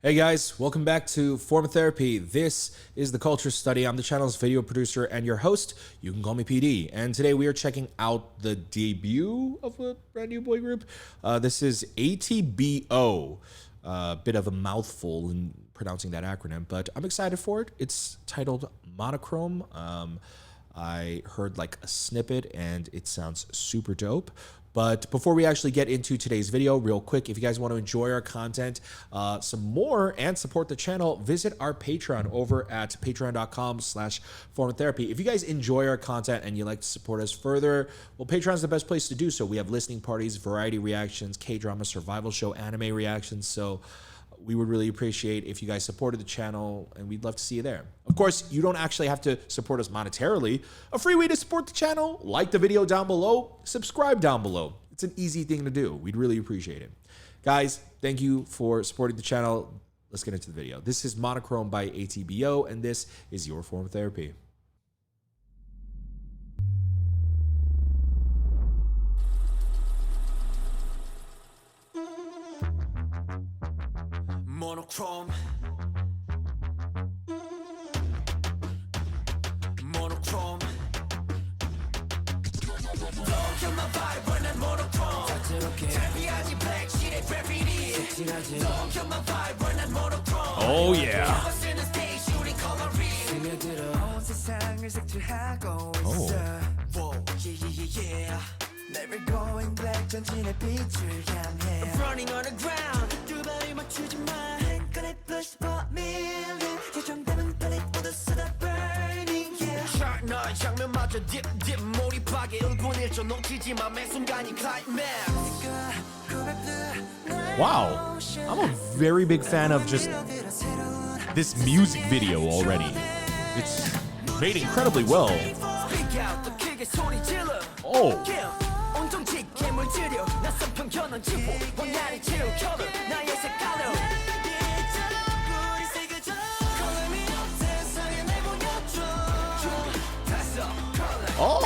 Hey guys, welcome back to Form Therapy. This is the Culture Study. I'm the channel's video producer and your host. You can call me PD. And today we are checking out the debut of a brand new boy group. This is ATBO. Bit of a mouthful in pronouncing that acronym, but I'm excited for it. It's titled Monochrome. I heard like a snippet and it sounds super dope. But before we actually get into today's video, real quick, if you guys want to enjoy our content some more and support the channel, visit our Patreon over at patreon.com/formatherapy. If you guys enjoy our content and you'd like to support us further, well, Patreon's the best place to do so. We have listening parties, variety reactions, K-drama, survival show, anime reactions. So we would really appreciate if you guys supported the channel, and we'd love to see you there. Of course, you don't actually have to support us monetarily. A free way to support the channel: like the video down below, subscribe down below. It's an easy thing to do. We'd really appreciate it. Guys, thank you for supporting the channel. Let's get into the video. This is Monochrome by ATBO, and this is your form of therapy. Monochrome. Monochrome. You're my vibe when I'm monochrome. 달비하지 black sheet의 graffiti. You're my vibe when I'm monochrome. Oh yeah. 세상을 색칠하고 있어. Yeah. Never going back 전진의 빛을 향해. Running on the ground. 두 발을 맞추지 마. 끈에 push for million. 예정되면 빨리 모두 쏟아 burning. Yeah. Chart 너 장면마저 dip 몰입하게 1분 1초 놓치지 마. 매 순간이 climax. Wow, I'm a very big fan of just this music video already. It's made incredibly well. Oh.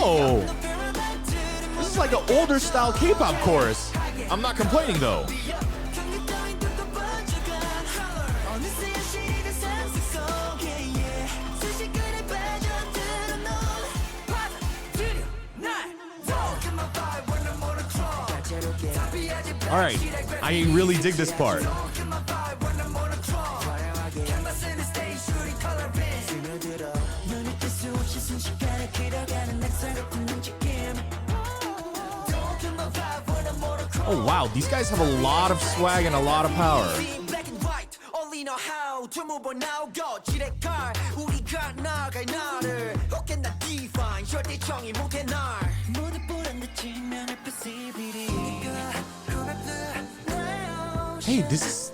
Oh, this is like an older style K-pop chorus. I'm not complaining though. All right, I really dig this part. Oh wow, these guys have a lot of swag and a lot of power. Hey, this is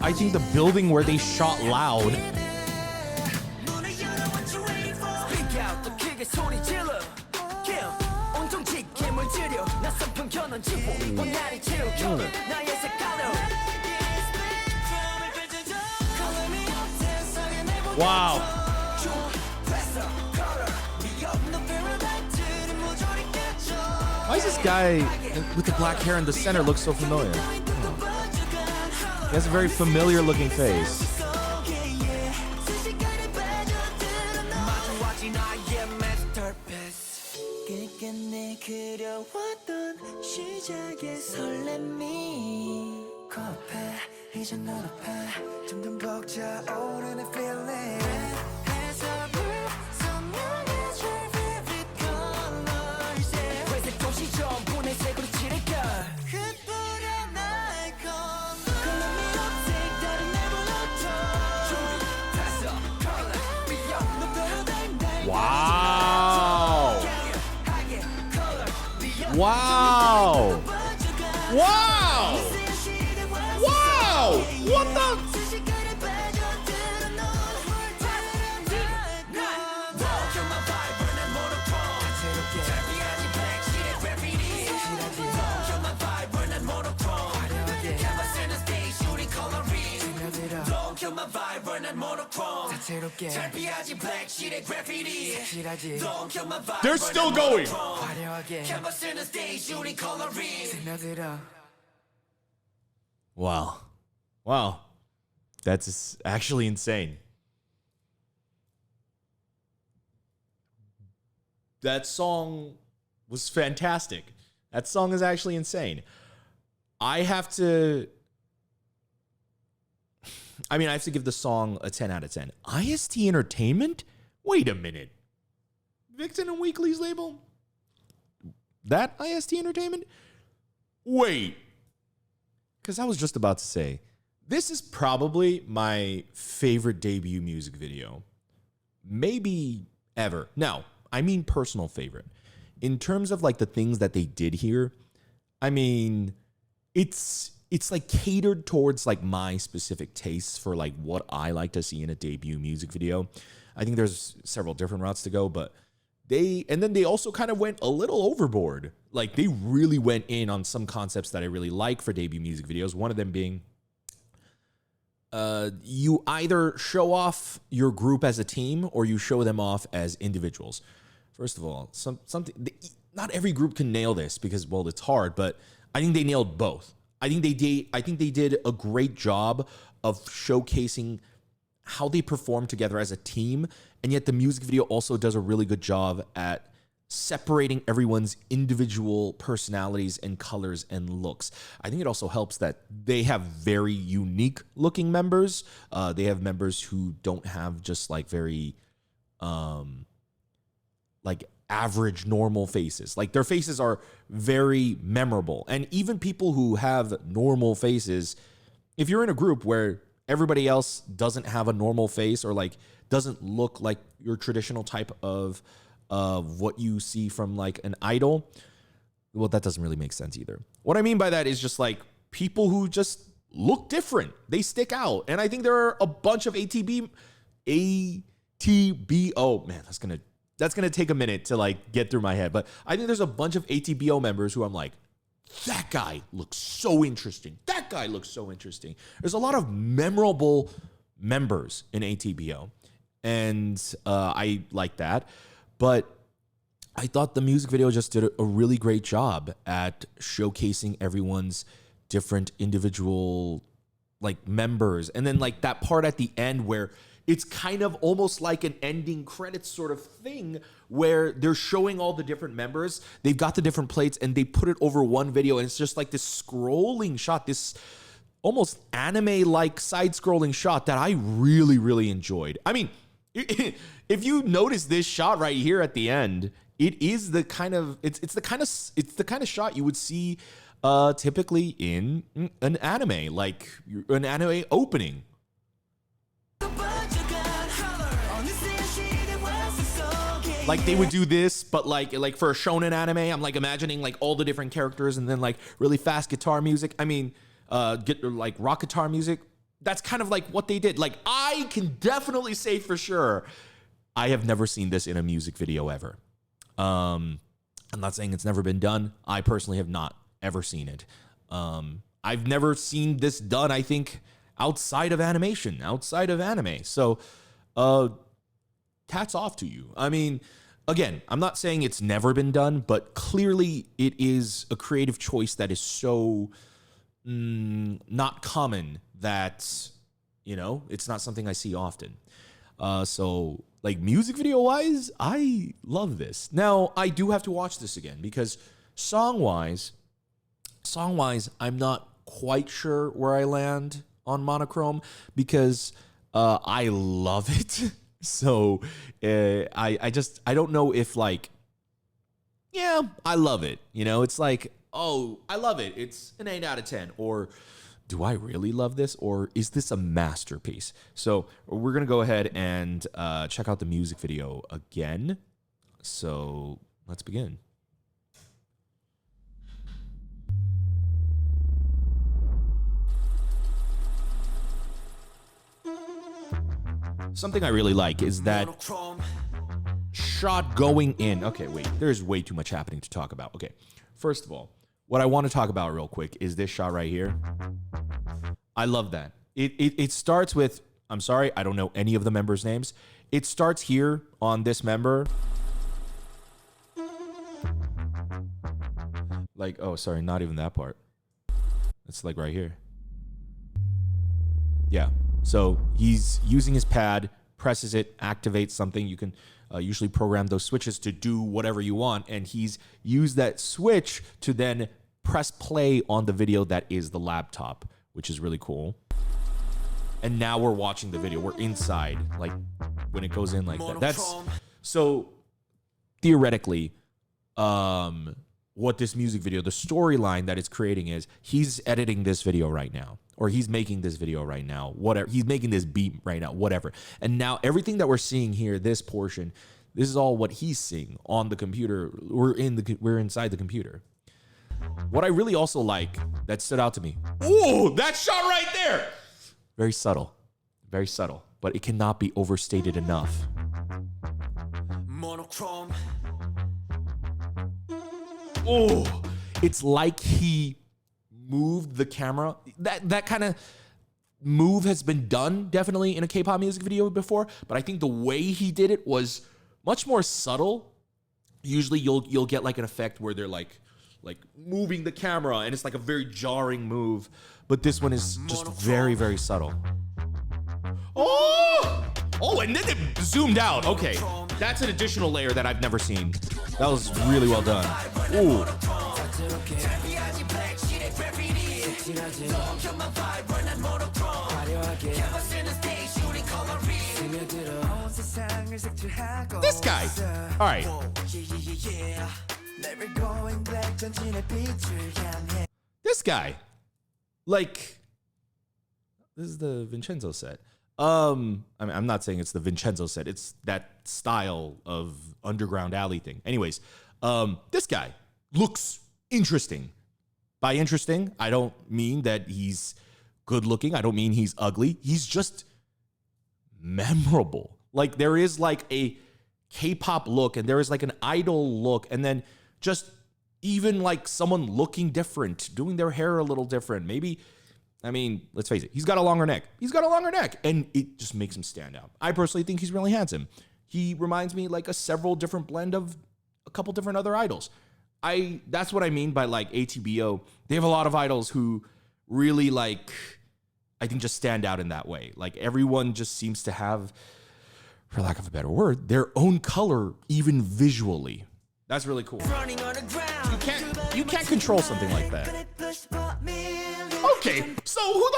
I think the building where they shot Loud. Wow. Why is this guy with the black hair in the center look so familiar? He has a very familiar looking face. Wow! Wow! Wow! Wow! What the? They're still going. Wow. Wow. That's actually insane. That song was fantastic. That song is actually insane. I have to give the song a 10 out of 10. IST Entertainment? Wait a minute. Vixen and Weekly's label? That IST Entertainment? Wait. Because I was just about to say, this is probably my favorite debut music video. Maybe ever. Now, I mean personal favorite. In terms of like the things that they did here, I mean, it's like catered towards like my specific tastes for like what I like to see in a debut music video. I think there's several different routes to go, but they also kind of went a little overboard. Like they really went in on some concepts that I really like for debut music videos. One of them being you either show off your group as a team or you show them off as individuals. First of all, not every group can nail this because, well, it's hard, but I think they nailed both. I think they did a great job of showcasing how they perform together as a team, and yet the music video also does a really good job at separating everyone's individual personalities and colors and looks. I think it also helps that they have very unique looking members. They have members who don't have just like very like average normal faces. Like their faces are very memorable. And even people who have normal faces, if you're in a group where everybody else doesn't have a normal face or like doesn't look like your traditional type of what you see from like an idol, well, that doesn't really make sense either. What I mean by that is just like people who just look different. They stick out. And I think there are a bunch of ATBO. Man, that's gonna take a minute to like get through my head. But I think there's a bunch of ATBO members who I'm like, that guy looks so interesting. That guy looks so interesting. There's a lot of memorable members in ATBO. And I like that. But I thought the music video just did a really great job at showcasing everyone's different individual like members. And then like that part at the end where it's kind of almost like an ending credits sort of thing where they're showing all the different members. They've got the different plates and they put it over one video. And it's just like this scrolling shot, this almost anime-like side-scrolling shot that I really, really enjoyed. I mean, if you notice this shot right here at the end, it is the kind of it's the kind of shot you would see typically in an anime, like an anime opening. Like they would do this, but like for a shonen anime, I'm like imagining like all the different characters and then like really fast guitar music. I mean, get like rock guitar music. That's kind of like what they did. Like I can definitely say for sure, I have never seen this in a music video ever. I'm not saying it's never been done. I personally have not ever seen it. I've never seen this done, I think, outside of animation, outside of anime. So, hats off to you. I mean, again, I'm not saying it's never been done, but clearly it is a creative choice that is so not common that, you know, it's not something I see often. So, like, music video-wise, I love this. Now, I do have to watch this again because song-wise, I'm not quite sure where I land on Monochrome because I love it. So I don't know if like, yeah, I love it. You know, it's like, oh, I love it. It's an 8 out of 10. Or do I really love this? Or is this a masterpiece? So we're going to go ahead and check out the music video again. So let's begin. Something I really like is that shot going in. Okay, wait, there's way too much happening to talk about. Okay, first of all, what I want to talk about real quick is this shot right here. I love that. It starts with, I'm sorry, I don't know any of the members' names. It starts here on this member. Like, oh, sorry, not even that part. It's like right here. Yeah. So he's using his pad, presses it, activates something. You can usually program those switches to do whatever you want. And he's used that switch to then press play on the video that is the laptop, which is really cool. And now we're watching the video. We're inside, like when it goes in like that. That's so theoretically, what this music video, the storyline that it's creating is he's editing this video right now, or he's making this video right now, whatever. He's making this beat right now, whatever. And now everything that we're seeing here, this portion, this is all what he's seeing on the computer. We're inside the computer. What I really also like that stood out to me. Ooh, that shot right there. Very subtle, but it cannot be overstated enough. Monochrome. Oh, it's like he moved the camera. That kind of move has been done definitely in a K-pop music video before, but I think the way he did it was much more subtle. Usually you'll get like an effect where they're like moving the camera and it's like a very jarring move, but this one is just very, very subtle. Oh, and then it zoomed out. Okay, that's an additional layer that I've never seen. That was really well done. Ooh. This guy. All right. This guy. Like, this is the Vincenzo set. I mean, I'm not saying it's the Vincenzo set. It's that style of underground alley thing. Anyways, this guy looks interesting. By interesting, I don't mean that he's good looking. I don't mean he's ugly. He's just memorable. Like, there is like a K-pop look and there is like an idol look, and then just even like someone looking different, doing their hair a little different. Maybe, I mean, let's face it, he's got a longer neck. And it just makes him stand out. I personally think he's really handsome. He reminds me like a several different blend of a couple different other idols. That's what I mean by like ATBO. They have a lot of idols who really like, I think just stand out in that way. Like everyone just seems to have, for lack of a better word, their own color, even visually. That's really cool. You can't control something like that. Okay, so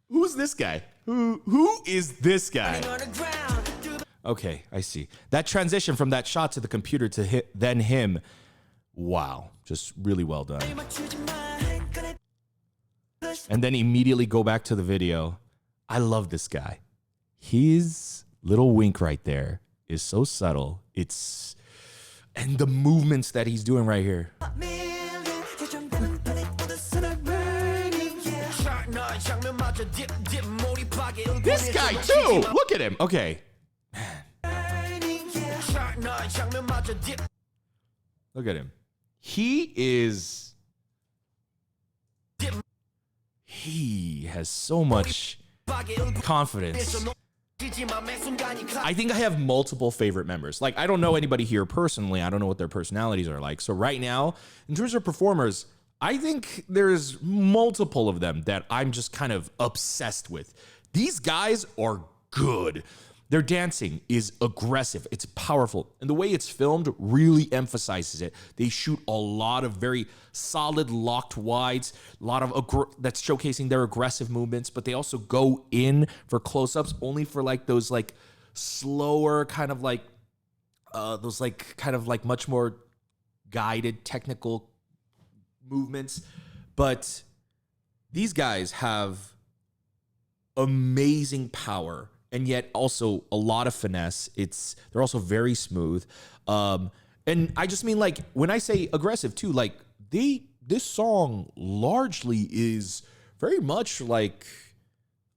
who's this guy? Who is this guy? Okay, I see. That transition from that shot to the computer to then him. Wow, just really well done. And then immediately go back to the video. I love this guy. His little wink right there is so subtle. And the movements that he's doing right here. This guy too. Look at him. Okay. Look at him. He has so much confidence. I think I have multiple favorite members. Like, I don't know anybody here personally. I don't know what their personalities are like. So right now, in terms of performers, I think there's multiple of them that I'm just kind of obsessed with. These guys are good. Their dancing is aggressive. It's powerful. And the way it's filmed really emphasizes it. They shoot a lot of very solid locked wides, a lot of that's showcasing their aggressive movements, but they also go in for close-ups only for like those like slower kind of like those like kind of like much more guided technical movements. But these guys have amazing power. And yet also a lot of finesse. They're also very smooth. And I just mean like when I say aggressive too, like this song largely is very much like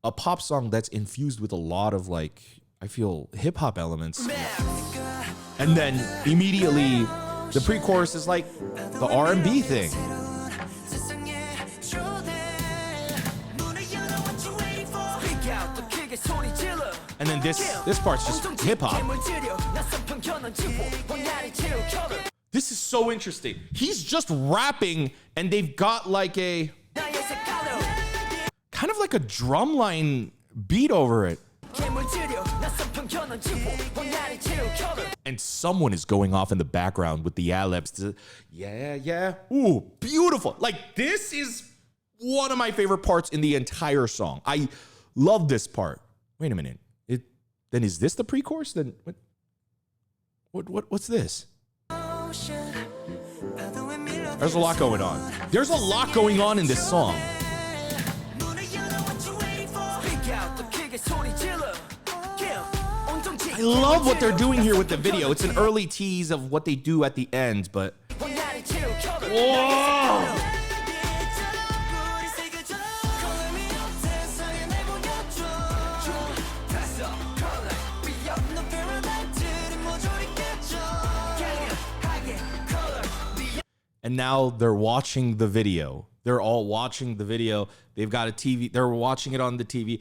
a pop song that's infused with a lot of like, I feel hip hop elements. And then immediately the pre-chorus is like the R&B thing. And then this part's just hip hop. This is so interesting. He's just rapping and they've got like a kind of like a drum line beat over it. And someone is going off in the background with the ad-libs. Yeah, yeah. Ooh, beautiful. Like, this is one of my favorite parts in the entire song. I love this part. Wait a minute. Then is this the pre-chorus? Then what's this? There's a lot going on. There's a lot going on in this song. I love what they're doing here with the video. It's an early tease of what they do at the end, but whoa! And now they're watching the video. They're all watching the video. They've got a TV. They're watching it on the TV.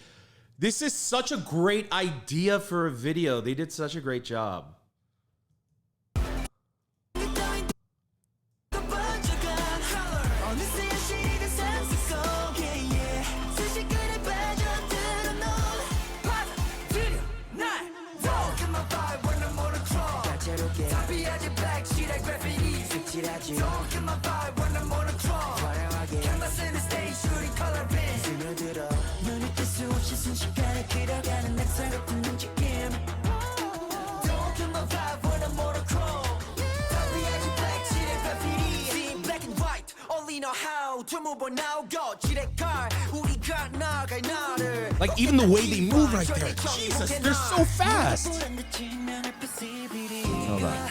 This is such a great idea for a video. They did such a great job. Like, even the way they move right there. Jesus, they're so fast. Hold on.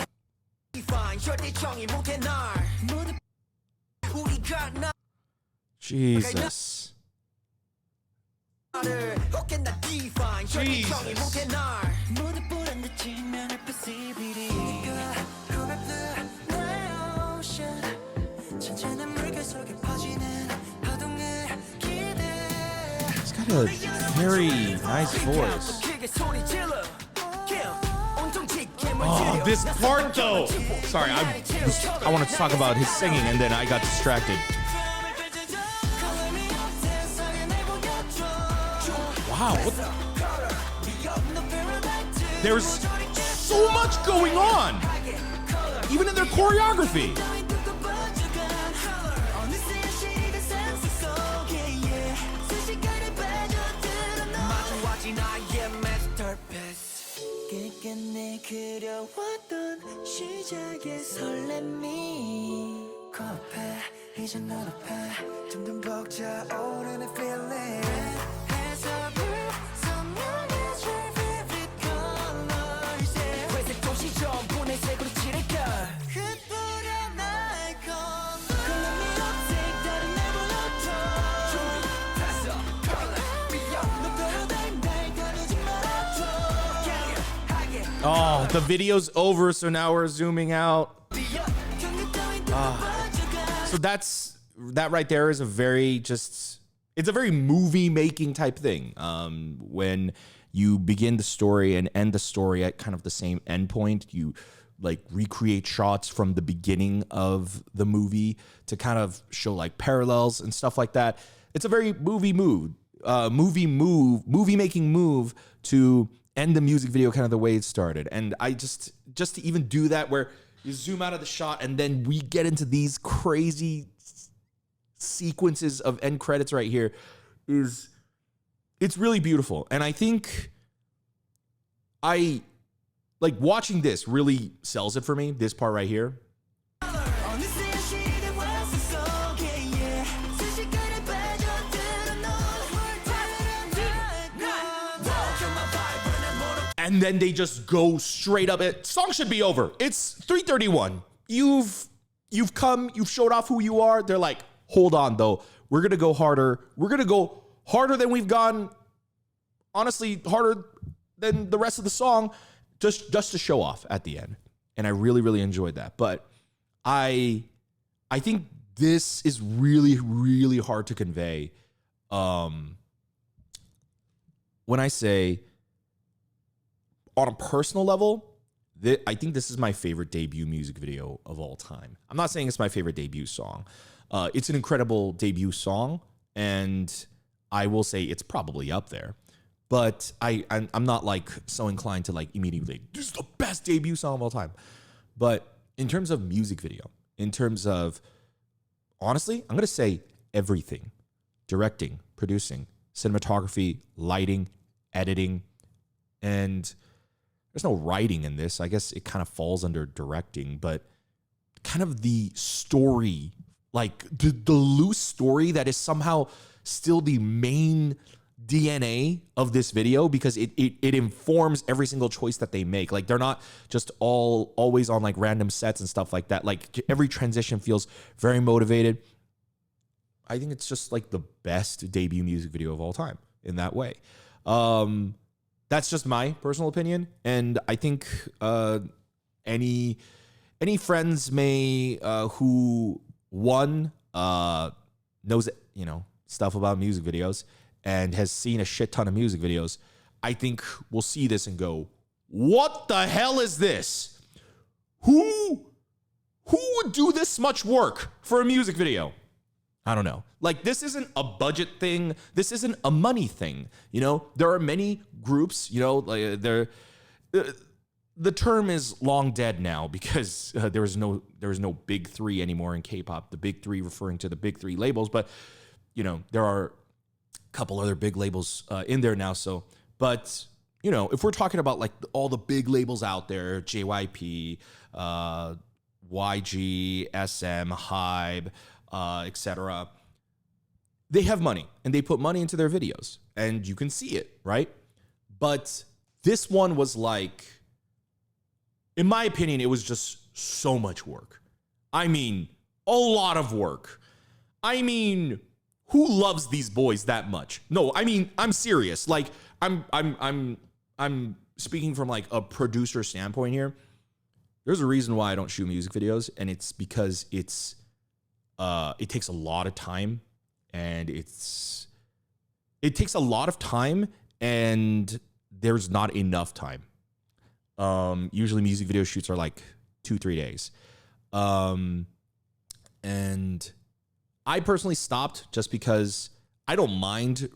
Jesus. He's got a very nice voice. Oh, this part though. Sorry, I wanted to talk about his singing and then I got distracted. Wow. There's so much going on, even in their choreography. Oh, the video's over, so now we're zooming out. So that right there is a very it's a very movie making type thing. When you begin the story and end the story at kind of the same endpoint, you like recreate shots from the beginning of the movie to kind of show like parallels and stuff like that. It's a very movie making move to end the music video kind of the way it started. And I just to even do that where you zoom out of the shot and then we get into these crazy sequences of end credits right here it's really beautiful. And I think I like watching this really sells it for me, this part right here. And then they just go straight up. Song should be over. It's 3:31. You've come, you've showed off who you are. They're like, hold on though. We're gonna go harder. We're gonna go harder than we've gone. Honestly, harder than the rest of the song, just to show off at the end. And I really, really enjoyed that. But I think this is really, really hard to convey. When I say on a personal level, I think this is my favorite debut music video of all time. I'm not saying it's my favorite debut song. It's an incredible debut song, and I will say it's probably up there. but I'm not like so inclined to like immediately, this is the best debut song of all time. But in terms of music video, in terms of, honestly, I'm going to say everything: directing, producing, cinematography, lighting, editing, and there's no writing in this. I guess it kind of falls under directing, but kind of the story, like the loose story that is somehow still the main DNA of this video, because it informs every single choice that they make. Like they're not just always on like random sets and stuff like that. Like every transition feels very motivated. I think it's just like the best debut music video of all time in that way. That's just my personal opinion, and I think any friends may who knows stuff about music videos and has seen a shit ton of music videos, I think will see this and go, "What the hell is this? Who would do this much work for a music video?" I don't know. Like, this isn't a budget thing. This isn't a money thing. There are many groups, like the term is long dead now, because there is no big three anymore in K-pop. The big three referring to the big three labels, but there are a couple other big labels in there now. So, but if we're talking about like all the big labels out there, JYP, YG, SM, Hybe, etc., they have money and they put money into their videos, and you can see it, right? But this one was like, in my opinion, it was just so much work. I mean, a lot of work. I mean, who loves these boys that much? No, I mean, I'm serious. Like, I'm speaking from like a producer standpoint here. There's a reason why I don't shoot music videos, and it's because it takes a lot of time, and it takes a lot of time, and there's not enough time. Usually music video shoots are like 2-3 days. And I personally stopped just because I don't mind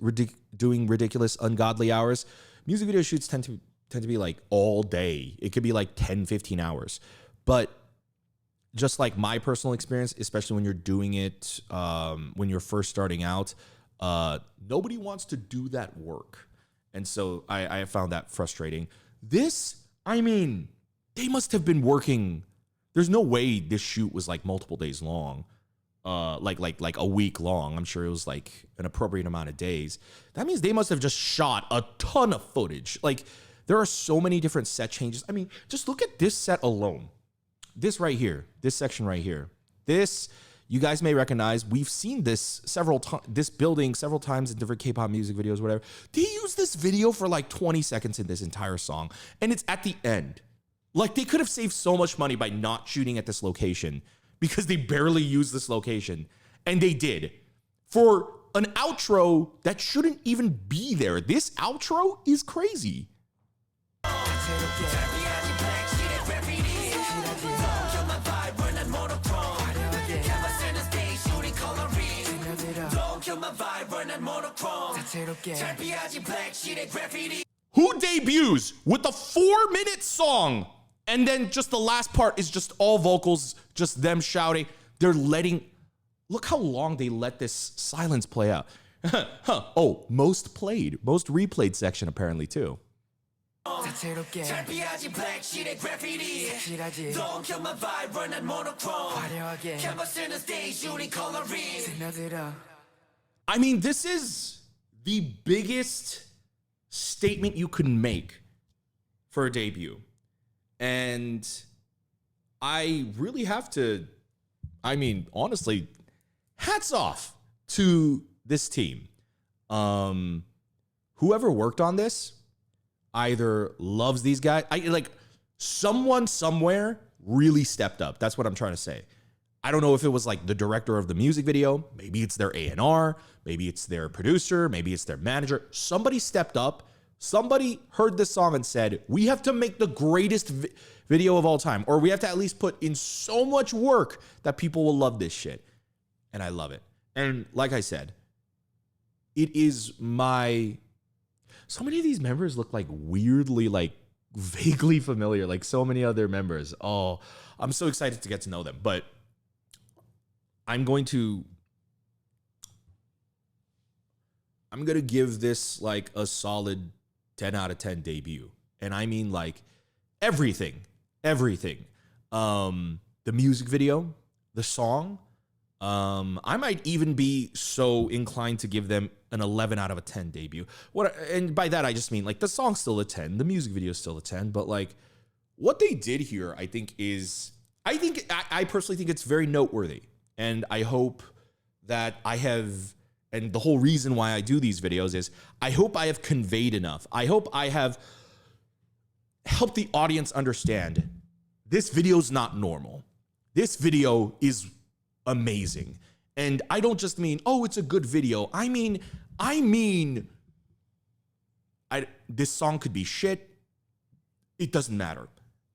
doing ridiculous, ungodly hours. Music video shoots tend to be like all day. It could be like 10-15 hours. But just like my personal experience, especially when you're doing it, when you're first starting out, nobody wants to do that work. And so I found that frustrating. This, I mean, they must have been working. There's no way this shoot was like multiple days long, like a week long. I'm sure it was like an appropriate amount of days. That means they must have just shot a ton of footage. Like, there are so many different set changes. I mean, just look at this set alone. This right here, this section right here. This, you guys may recognize. We've seen this this building several times in different K-pop music videos, whatever. They use this video for like 20 seconds in this entire song, and it's at the end. Like, they could have saved so much money by not shooting at this location, because they barely use this location, and they did. For an outro that shouldn't even be there. This outro is crazy. Who debuts with a 4-minute song, and then just the last part is just all vocals, just them shouting? Look how long they let this silence play out. Oh, most replayed section apparently too. I mean, this is the biggest statement you could make for a debut. And I really have to, I mean, honestly, hats off to this team. Whoever worked on this either loves these guys. Someone somewhere really stepped up. That's what I'm trying to say. I don't know if it was like the director of the music video. Maybe it's their A&R. Maybe it's their producer. Maybe it's their manager. Somebody stepped up. Somebody heard this song and said, we have to make the greatest video of all time, or we have to at least put in so much work that people will love this shit. And I love it. And like I said, it is my... so many of these members look like weirdly, like vaguely familiar, like so many other members. Oh, I'm so excited to get to know them. But I'm going to give this like a solid 10 out of 10 debut. And I mean like everything. The music video, the song. I might even be so inclined to give them an 11 out of a 10 debut. And by that I just mean like the song's still a 10, the music video is still a 10, but like what they did here, I personally think it's very noteworthy. And I hope that and the whole reason why I do these videos is I hope I have conveyed enough. I hope I have helped the audience understand this video's not normal. This video is amazing. And I don't just mean, oh, it's a good video. I mean, this song could be shit. It doesn't matter.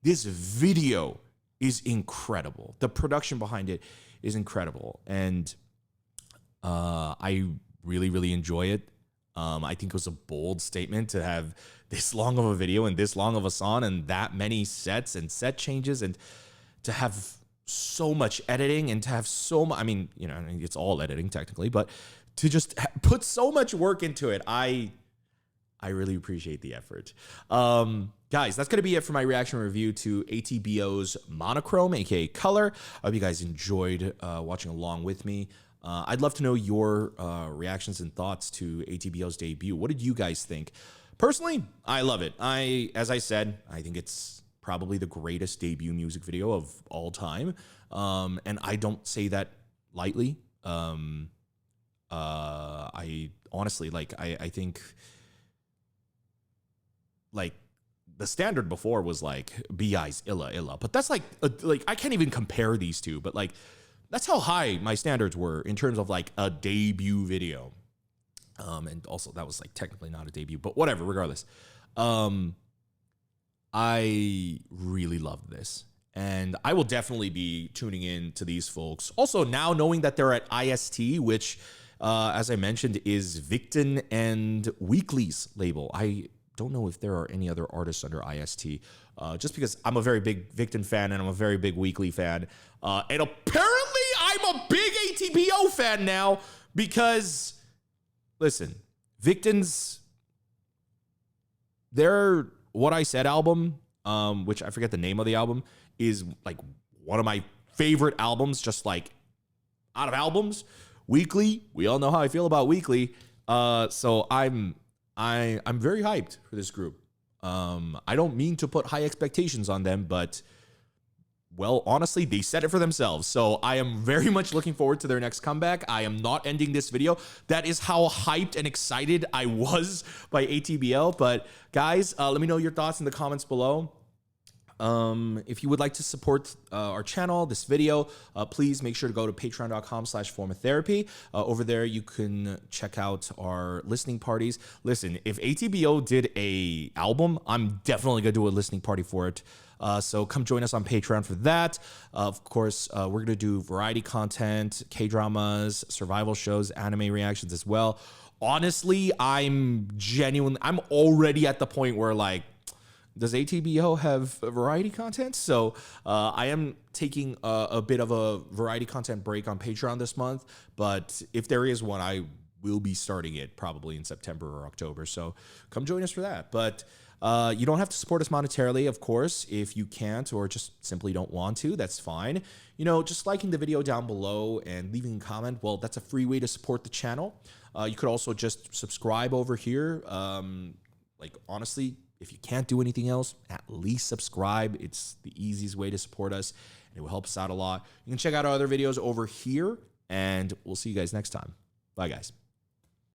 This video is incredible. The production behind it is incredible. And I really, really enjoy it. I think it was a bold statement to have this long of a video and this long of a song and that many sets and set changes and to have so much editing and to have so much, I mean, you know, it's all editing technically, but to just put so much work into it, I really appreciate the effort. Guys, that's going to be it for my reaction review to ATBO's Monochrome, aka Color. I hope you guys enjoyed watching along with me. I'd love to know your reactions and thoughts to ATBO's debut. What did you guys think? Personally, I love it. As I said, I think it's probably the greatest debut music video of all time. And I don't say that lightly. I honestly, like, I think, like, the standard before was, like, B.I.'s Illa. But that's, like, I can't even compare these two. But, like, that's how high my standards were in terms of, like, a debut video. And also, that was, like, technically not a debut. But whatever, regardless. I really loved this. And I will definitely be tuning in to these folks. Also, now knowing that they're at IST, which, as I mentioned, is Victon and Weekly's label. I don't know if there are any other artists under IST, just because I'm a very big Victon fan and I'm a very big Weekly fan. And apparently I'm a big ATBO fan now because, listen, Victon's, their What I Said album, which I forget the name of the album, is like one of my favorite albums, just like out of albums. Weekly, we all know how I feel about Weekly. So I'm very hyped for this group. I don't mean to put high expectations on them, but well, honestly, they said it for themselves. So I am very much looking forward to their next comeback. I am not ending this video. That is how hyped and excited I was by ATBO. But guys, let me know your thoughts in the comments below. If you would like to support our channel, this video, please make sure to go to patreon.com/formatherapy. Over there, you can check out our listening parties. Listen, if ATBO did a album, I'm definitely going to do a listening party for it. So come join us on Patreon for that. Of course, we're going to do variety content, K-dramas, survival shows, anime reactions as well. Honestly, I'm already at the point where, like, does ATBO have variety content? So I am taking a bit of a variety content break on Patreon this month. But if there is one, I will be starting it probably in September or October. So come join us for that. But you don't have to support us monetarily, of course. If you can't or just simply don't want to, that's fine. You know, just liking the video down below and leaving a comment, well, that's a free way to support the channel. You could also just subscribe over here. Like, honestly, if you can't do anything else, at least subscribe. It's the easiest way to support us, and it will help us out a lot. You can check out our other videos over here, and we'll see you guys next time. Bye, guys.